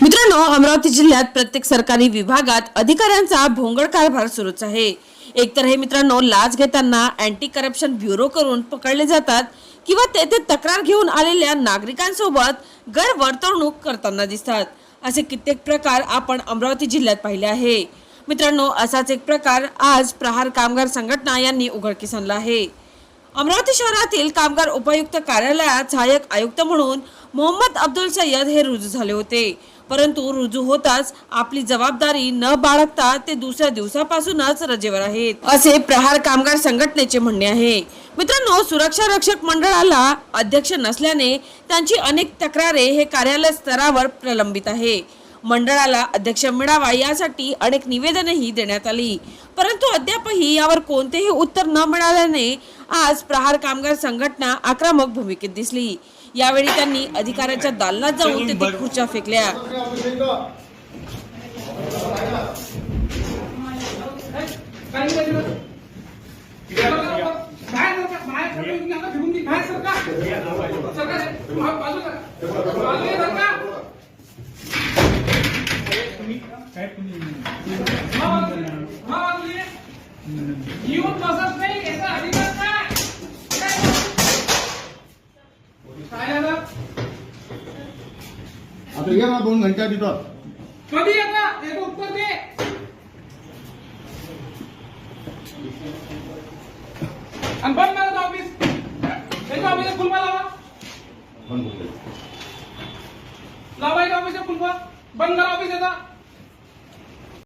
मित्रांनो, अमरावती जिल्ह्यात प्रत्येक सरकारी विभागात अधिकाऱ्यांचा भोंगळ कारभार सुरूच आहे. एकतर हे मित्रांनो लाच घेताना अँटी करप्शन ब्युरो करून पकडले जातात किंवा तेथे तक्रार घेऊन आलेल्या नागरिकांसोबत गैरवर्तणूक करताना दिसतात. असे कित्येक प्रकार आपण अमरावती जिल्ह्यात पाहिले आहे. मित्रांनो, असाच एक प्रकार आज प्रहार कामगार संघटना यांनी उघडकीस आणला आहे. अमरावती शहरातील कामगार उपायुक्त कार्यालयात सहाय्यक आयुक्त म्हणून मोहम्मद अब्दुल सय्यद हे रुजू झाले होते. परंतु रुजू होताच आपली जबाबदारी न बाळगता ते दुसऱ्या दिवसापासूनच रजेवर आहेत, असे प्रहार कामगार संघटनेचे म्हणणे आहे. मित्रांनो, सुरक्षा रक्षक मंडळाला अध्यक्ष नसल्याने त्यांची अनेक तक्रारे हे कार्यालय स्तरावर प्रलंबित आहे. मंडळाला अध्यक्ष मिळावा यासाठी अनेक निवेदनेही देण्यात आली, परंतु अद्यापही यावर कोणतेही उत्तर न मिळाल्याने आज प्रहार कामगार संघटना आक्रमक भूमिकेत दिसली. यावेळी त्यांनी अधिकाऱ्यांच्या दालनात जाऊन तिथे खुर्च्या फेकल्या. आता ये ना 2 घंटा तिथं कधी येता? उत्तर दे.